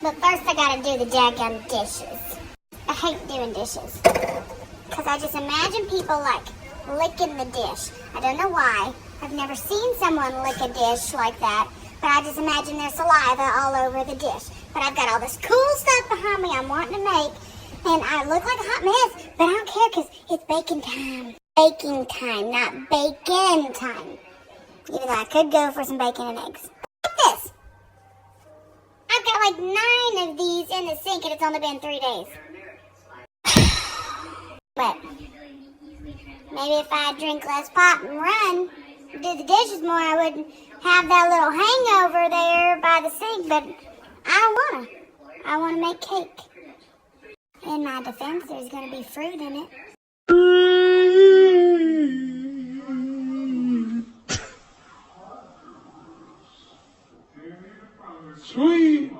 But first I gotta do the daggum dishes. I hate doing dishes. Because I just imagine people like licking the dish. I don't know why. I've never seen someone lick a dish like that. But I just imagine there's saliva all over the dish. But I've got all this cool stuff behind me I'm wanting to make. And I look like a hot mess. But I don't care because it's baking time. Baking time, not bacon time. Even though I could go for some bacon and eggs. Look at this. I've got like 9 of these in the sink and it's only been 3 days. But maybe if I drink less pop and run, do the dishes more, I wouldn't have that little hangover there by the sink. But I don't want to. I want to make cake. In my defense, there's going to be fruit in it. Sweet.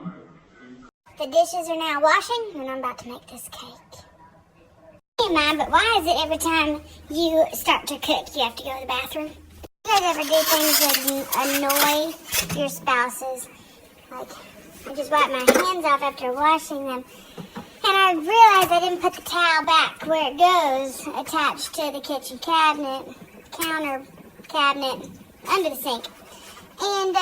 The dishes are now washing, and I'm about to make this cake. Hey, Mom, but why is it every time you start to cook, you have to go to the bathroom? You guys ever do things that annoy your spouses? Like, I just wipe my hands off after washing them, and I realized I didn't put the towel back where it goes, attached to the kitchen cabinet, counter cabinet, under the sink. And,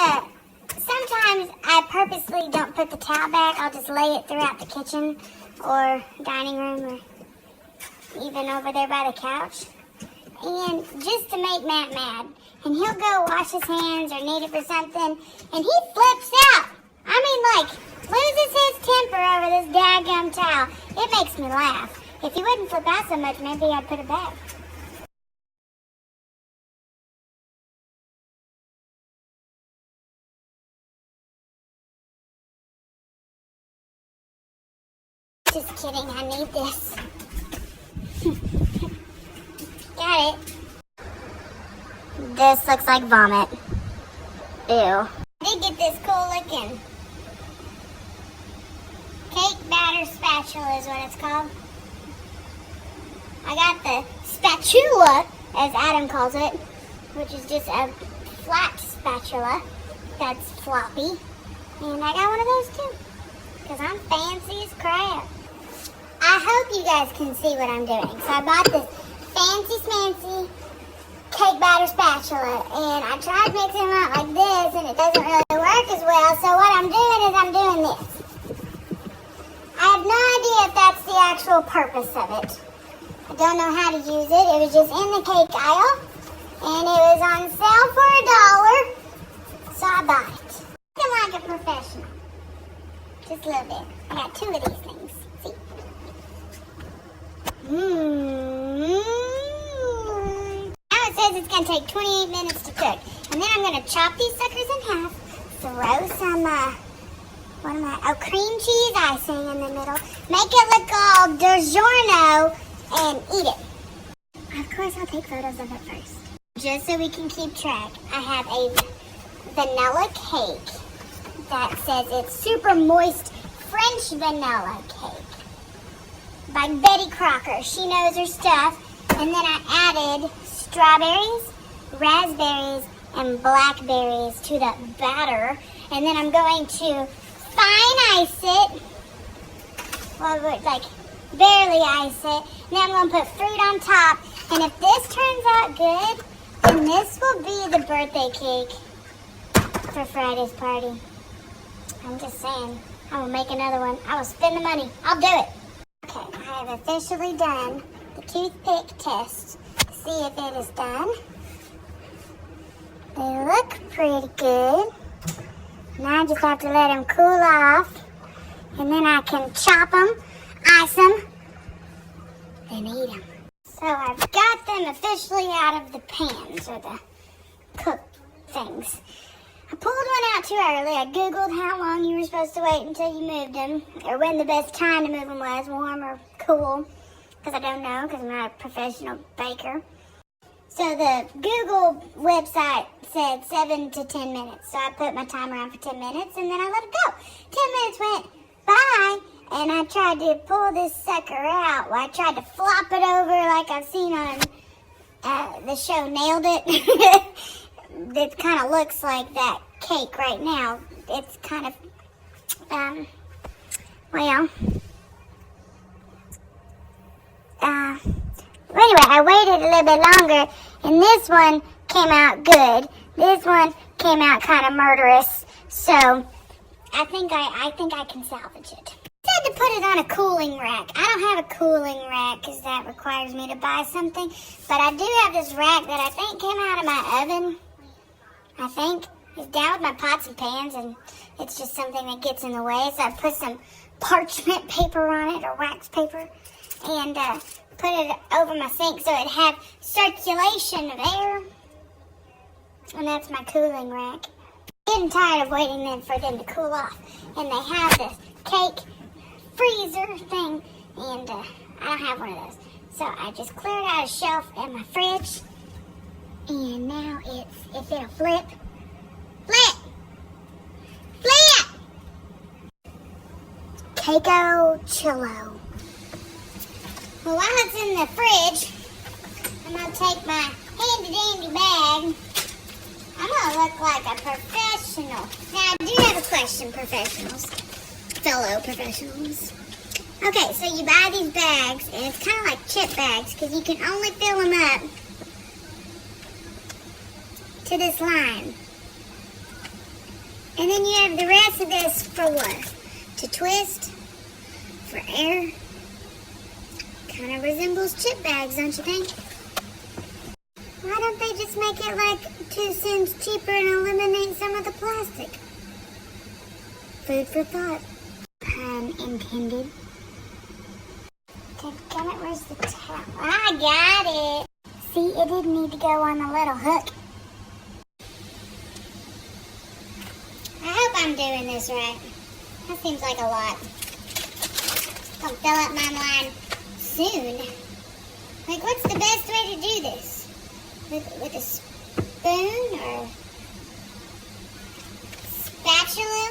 sometimes I purposely don't put the towel back. I'll just lay it throughout the kitchen or dining room or even over there by the couch. And just to make Matt mad. And he'll go wash his hands or need it for something and he flips out. I mean, like, loses his temper over this daggum towel. It makes me laugh. If he wouldn't flip out so much, maybe I'd put it back. Just kidding, I need this. Got it. This looks like vomit. Ew. I did get this cool looking cake batter spatula is what it's called. I got the spatula, as Adam calls it, which is just a flat spatula that's floppy. And I got one of those too, because I'm fancy as crap. I hope you guys can see what I'm doing. So I bought this fancy smancy cake batter spatula, and I tried mixing them out like this, and it doesn't really work as well. So what I'm doing is I'm doing this. I have no idea if that's the actual purpose of it. I don't know how to use it. It was just in the cake aisle, and it was on sale for $1, so I bought it. Looking like a professional. Just a little bit. I got 2 of these things. See? Now it says it's going to take 28 minutes to cook. And then I'm going to chop these suckers in half, throw some, cream cheese icing in the middle, make it look all DiGiorno, and eat it. Of course, I'll take photos of it first. Just so we can keep track, I have a vanilla cake that says it's super moist French vanilla cake by Betty Crocker. She knows her stuff. And then I added strawberries, raspberries, and blackberries to the batter. And then I'm going to fine ice it. Well, like barely ice it. And then I'm going to put fruit on top. And if this turns out good, then this will be the birthday cake for Friday's party. I'm just saying, I will make another one. I will spend the money. I'll do it. Okay, I have officially done the toothpick test to see if it is done. They look pretty good. Now I just have to let them cool off. And then I can chop them, ice them, and eat them. So I've got them officially out of the pans, or the cooked things. I pulled one out too early. I Googled how long you were supposed to wait until you moved them, or when the best time to move them was, warm or cool, because I don't know, because I'm not a professional baker. So the Google website said 7 to 10 minutes, so I put my timer on for 10 minutes, and then I let it go. 10 minutes went by, and I tried to pull this sucker out. Well, I tried to flop it over like I've seen on the show Nailed It. It kind of looks like that cake right now. It's kind of Well, anyway, I waited a little bit longer, and this one came out good. This one came out kind of murderous, so I think I can salvage it. I had to put it on a cooling rack. I don't have a cooling rack because that requires me to buy something, but I do have this rack that I think came out of my oven. I think it's down with my pots and pans, and it's just something that gets in the way, so I put some parchment paper on it, or wax paper, and put it over my sink so it'd have circulation of air. And that's my cooling rack. I'm getting tired of waiting then for them to cool off. And they have this cake freezer thing, and I don't have one of those. So I just cleared out a shelf in my fridge, and now if it'll flip. Flip! Flip! Keiko Chillo. Well, while it's in the fridge, I'm going to take my handy-dandy bag. I'm going to look like a professional. Now, I do have a question, professionals. Fellow professionals. Okay, so you buy these bags, and it's kind of like chip bags, because you can only fill them up to this line. And then you have the rest of this for what? To twist? For air? Kind of resembles chip bags, don't you think? Why don't they just make it like 2 cents cheaper and eliminate some of the plastic? Food for thought. Pun intended. Where's the towel? I got it. See, it didn't need to go on the little hook. I hope I'm doing this right. That seems like a lot. I'll fill up my line soon. Like, what's the best way to do this? With a spoon or spatula?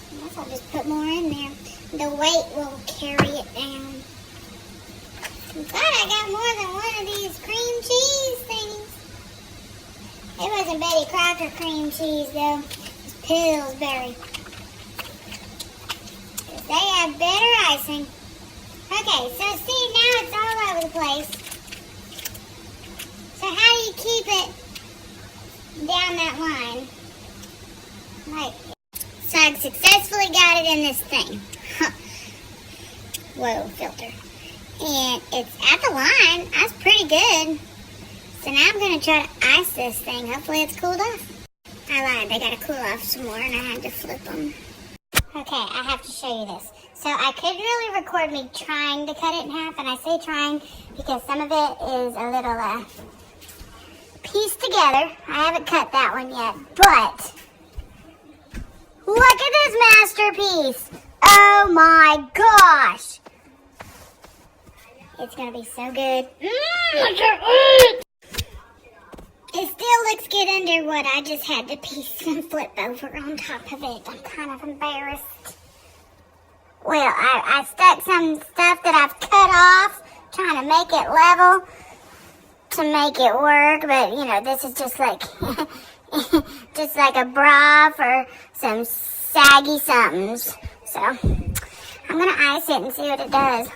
I guess I'll just put more in there. The weight will carry it down. I'm glad I got more than one of these cream cheese things. It wasn't Betty Crocker cream cheese, though. It's Pillsbury. They have better icing. Okay, so see, now it's all over the place. So how do you keep it down that line? Like, so I successfully got it in this thing. Whoa, filter. And it's at the line. That's pretty good. So now I'm going to try to ice this thing. Hopefully it's cooled off. I lied. They got to cool off some more, and I had to flip them. Okay, I have to show you this. So I could really record me trying to cut it in half, and I say trying because some of it is a little pieced together. I haven't cut that one yet, but look at this masterpiece. Oh my gosh. It's going to be so good. It still looks good under what I just had to piece and flip over on top of it. I'm kind of embarrassed. Well, I stuck some stuff that I've cut off, trying to make it level to make it work. But, you know, this is just like, just like a bra for some saggy somethings. So, I'm going to ice it and see what it does.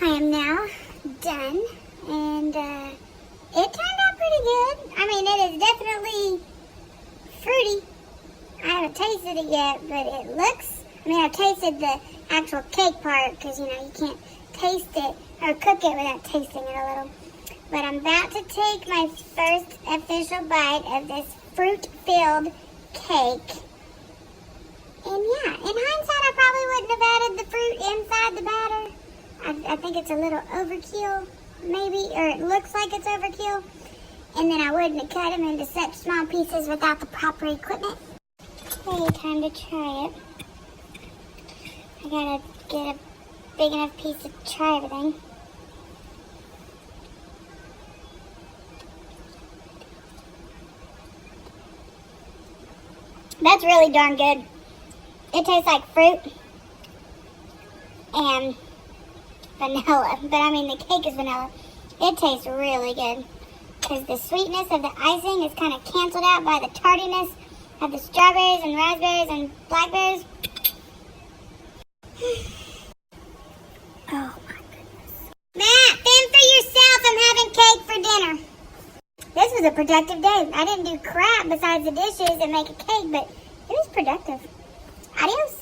I am now done, and it turned out pretty good. I mean, it is definitely fruity. I haven't tasted it yet, but it looks, I mean, I've tasted the actual cake part, because, you know, you can't taste it or cook it without tasting it a little. But I'm about to take my first official bite of this fruit-filled cake. And yeah, in hindsight, I probably wouldn't have added the fruit inside the batter. I think it's a little overkill, maybe, or it looks like it's overkill. And then I wouldn't have cut them into such small pieces without the proper equipment. Okay, time to try it. I gotta get a big enough piece to try everything. That's really darn good. It tastes like fruit and vanilla, but I mean the cake is vanilla. It tastes really good because the sweetness of the icing is kind of canceled out by the tardiness of the strawberries and raspberries and blackberries. Oh my goodness. Matt, fend for yourself. I'm having cake for dinner. This was a productive day. I didn't do crap besides the dishes and make a cake, but it was productive. Adios.